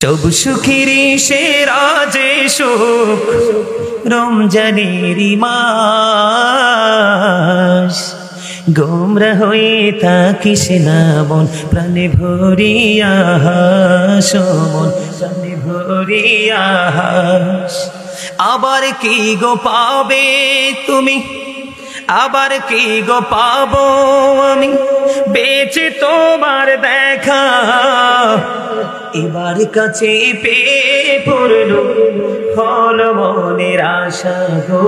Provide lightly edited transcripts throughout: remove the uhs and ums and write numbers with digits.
সব সুখেরই সেরা যে সুখ রমজানেরই মাস, গোমরা হয়ে থাকিস না মন, প্রাণে ভরিয়া হাস মন, প্রাণে ভরিয়া হাস। আবার কি গো পাবে তুমি, আবার কি গো পাবো আমি, বেঁচে তোমার দেখা এবার কাছে পেয়ে পড়ল হল মনের আশা গো,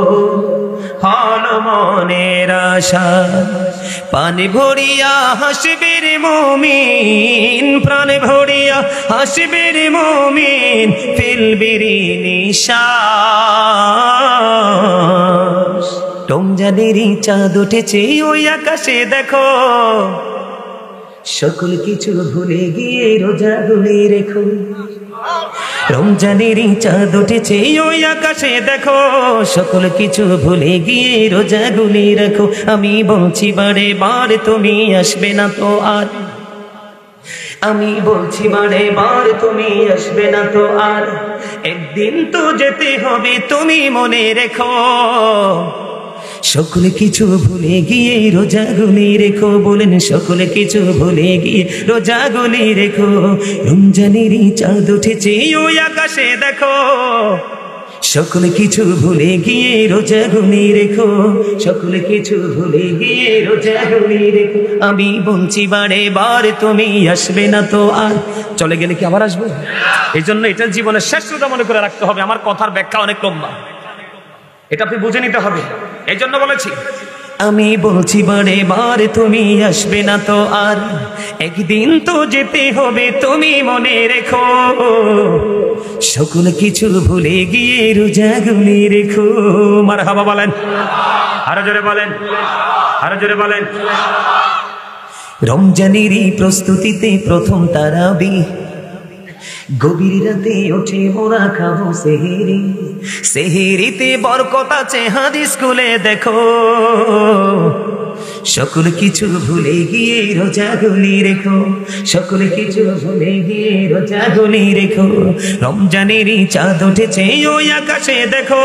হল মনের আশা। পানে ভরিয়া হাসবে রে মুমিন, প্রাণে ভরিয়া হাসবে রে মুমিন, ফেলবে রে নিঃশ্বাস। রমজানেরই চাঁদ উঠেছে ওই আকাশে দেখো, সকল কিছু ভুলে গিয়ে রোজা গুলি রেখো। রমজানেরই চাঁদ উঠেছে ওই আকাশে দেখো, সকল কিছু ভুলে গিয়ে রোজা গুলি রেখো। আমি বলছি বারে বার তুমি আসবে না তো আর, আমি বলছি বারে বার তুমি আসবে না তো আর, একদিন তো যেতে হবে তুমি মনে রেখো। সকলে কিছু ভুলে গিয়ে রোজা গুলি রেখো, বলেন সকলে কিছু ভুলে গিয়ে রোজা গুলি রেখো। রমজানেরই চাঁদ উঠেছে ওই আকাশে দেখো, সকলে কিছু ভুলে গিয়ে রোজা গুলি রেখো, সকলে কিছু ভুলে গিয়ে রোজা গুলি রেখো। আমি বলছি বারে বার তুমি আসবে না তো আর, চলে গেলে কি আবার আসবো? এই জন্য এটা জীবনের শেষ রোজা মনে করে রাখতে হবে। আমার কথার ব্যাখ্যা অনেক লম্বা, এটা আপনি বুঝে নিতে হবে, এই জন্য বলেছি। আমি বলছি বারে বার তুমি আসবে না তো আর, একদিন তো যেতে হবে তুমি মনে রেখো। সকল কিছু ভুলে গিয়ে রোজা গুলি রেখো। মারহাবা বলেন, আরো জোরে বলেন, আরো জোরে বলেন। রমজানেরই প্রস্তুতিতে প্রথম তারাবি, গভীর রাতে উঠে মোরা খাবো সেহেরি, সেহেরিতে বরকত আছে হাদিস খুলে দেখো। সকল কিছু ভুলে গিয়ে রোজা গুলি রেখো, সকল কিছু ভুলে গিয়ে রোজা গুলি রেখো। রমজানেরই চাঁদ উঠেছে ওই আকাশে দেখো,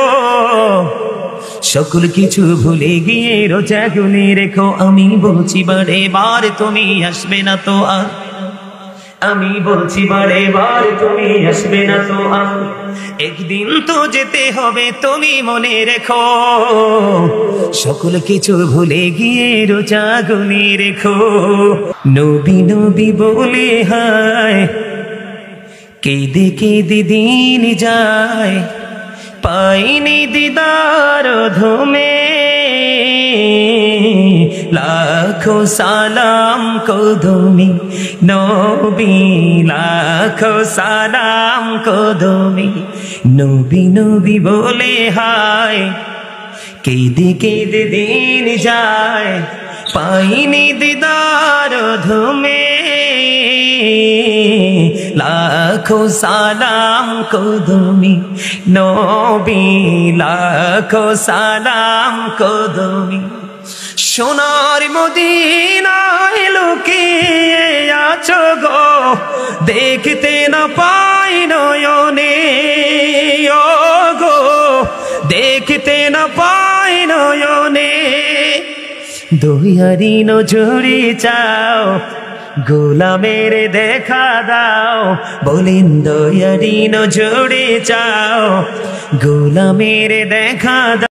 সকল কিছু ভুলে গিয়ে রোজা গুলি রেখো। আমি বলছি বারে বার তুমি আসবে না তো আর, আমি বলছি বারে বার তুমি আসবে না তো আর, একদিন তো যেতে হবে তুমি মনে রেখো। সকল কিছু ভুলে গিয়ে রোজা গুলি রেখো। নবী নবী বলে হায় কেঁদে কেঁদে দিন যায়, পাইনি দিদার ধমে, লাখো সালাম কদমি নবী, লাখো সালাম কদমি। নবী নবী বলে হায় কেঁদে কেঁদে দিন যায়, পাইনি দিদার ধমে, লাখো সালাম কদমি নবী, লাখো সালাম কদমি। সোনার মদিনায় লুকিয়ে আছো গো, দেখতে না পাই নয়নে ও গো, দেখতে না পাই নয়নে। দয়ারি নজরে চাও, গোলামের দেখা দাও, বলেন দয়ারি নজরে চাও, গোলামের দেখা দাও।